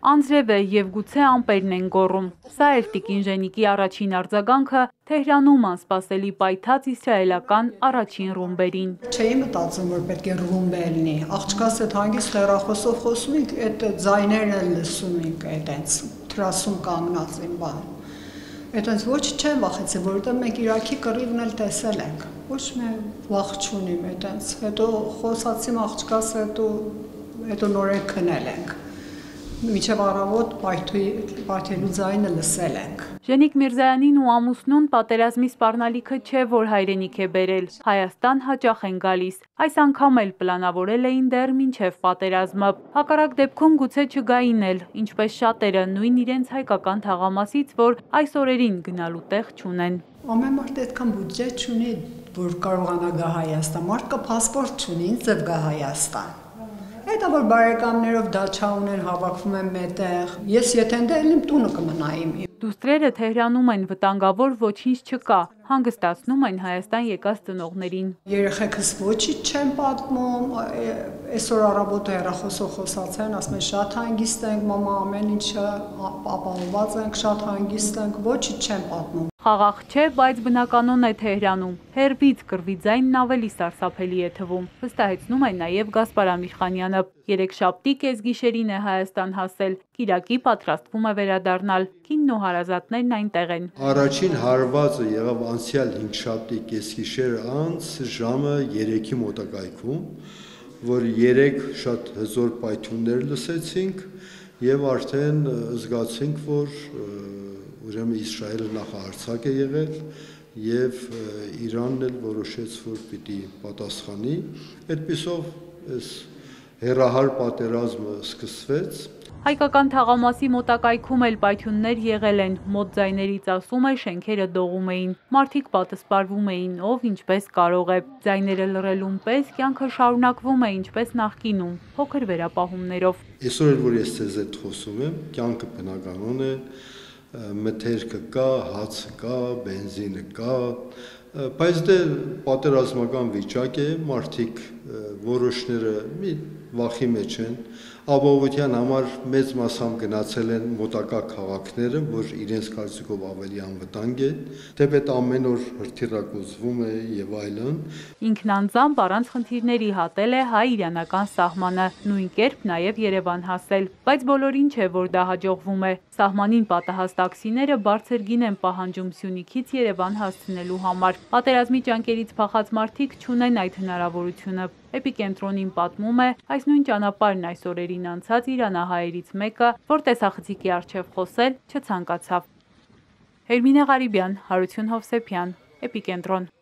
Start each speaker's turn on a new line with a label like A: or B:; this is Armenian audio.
A: Անձրև է և գուցե ամպերն են գոռում։ Սա էր տիկին Ժենիկի առաջին արձագանքը Թեհրանում անսպասելի պայթած իսրայելական առաջին ռումբերին։
B: Չէի մտածում, որ պետք է ռումբ լինի։ Աղջկաս հետ հանգիստ հեռախոսով խոսում ենք, այդ ձայներն էլ լսում ենք, այդտենց թրասում կանգնած են բան։ Այդտենց ոչ չեմ վախեցել, որովհետև մենք Իրաքի կռիվն էլ տեսել ենք։ Ոչ մի վախ չունիմ այդտենց։ Հետո խոսացիմ աղջկաս հետո նորեն քնել ենք։ Մինչև առավոտ պայթելու ձայնը լսել ենք։
A: Ժենիկ Միրզայանին ու ամուսնուն պատերազմի սպառնալիքը չէ, որ հայրենիք է բերել։ Հայաստան հաճախ են գալիս։ Այս անգամ էլ պլանավորել էին դեռ մինչև պատերազմը։ Հակառակ դեպքում գուցե չգային էլ, ինչպես շատերը, նույն իրենց հայկական թաղամասից, որ այս օրերին գնալու տեղ չունեն։
B: Ամեն մարդ այդքան բյուջե չունի, որ կարողանա գա Հայաստան։ Մարդը պասպորտ չունի, ինձ գա Հայաստան։ Հետո որ բարեկամներով դաչա ունեն, հավաքվում են մետեղ։ Ես եթե ընդելնեմ տունը կմնայիմ։
A: Դուստրերը Թեհրանում են, վտանգավոր ոչինչ չկա, հանգստացնում են Հայաստան եկած ծնողներին։
B: Երեխեքս ոչինչ չեն պատմում, այսօր առավոտը հեռախոսով խոսացան, ասում են շատ հանգիստ ենք, մամա, ամեն ինչը ապահովված ենք, շատ հանգիստ ենք, ոչինչ չեն պատմում։
A: Խաղաղ չէ, բայց բնականon է Թեհրանում։ Հերբից կռվի ձայնն ավելի սարսափելի է թվում, վստահեցնում է նաև Գասպար Ամիրխանյանը։ Երեքշաբթի կեսգիշերին է Հայաստան հասել, կիրակի պատրաստվում է վերադառնալ, կինն ու հարազատներն այնտեղ են։
C: Առաջին հարվածը եղավ անցյալ հինգշաբթի կեսգիշեր անց ժամը 3-ի մոտակայքում, որ 3 շատ հզոր պայթյուններ լսեցինք եւ արդեն զգացինք, որ ուրեմն Իսրայելը նախահարձակ է եղել եւ Իրանն էլ որոշեց, որ պիտի պատասխանի։ Այդպիսով այս հեռահար պատերազմը սկսվեց։
A: Հայկական թաղամասի մոտակայքում էլ պայթյուններ եղել են, մոտ ձայներից ասում է շենքերը դողում էին, մարդիկ պատսպարվում էին, ով ինչպես կարող է, ձայները լռելուն պես կյանքը շարունակվում է ինչպես նախկինում, փոքր վերապահումներով։
C: Այսօր էլ որ ես ձեզ հետ խոսում եմ, կյանքը բնականon է, մթերքը կա, հացը կա, բենզինը կա, բայց դե պատերազմական վիճակ է, մարդիկ որոշները մի վախի մեջ են, ապահովության համար մեծ մասամբ գնացել են մոտակա քաղաքները, որ իրենց կարծիքով ավելի անվտանգ է, թեպետ ամեն օր հրթիռակոծվում է եւ այլն։
A: Ինքն անձամբ առանց խնդիրների հատել է հայ-իրանական սահմանը, նույն կերպ նաեւ Երևան հասել, բայց բոլորին չէ, որ դա հաջողվում է։ Սահմանին պատահած տաքսիները բարձր գին են պահանջում Սյունիքից Երևան հասցնելու համար։ Պատերազմի ճանկերից փախած մարդիկ չունեն այդ հնարավորությունը։ Էպիկենտրոնին պատմում է, այս նույն ճանապարհն այս օրերին անցած իրանահայերից մեկը, որ տեսախցիկի առջև խոսել չցանկացավ։ Հերմինե Ղարիբյան, Հարություն Հովսեփյան, Էպիկենտրոն։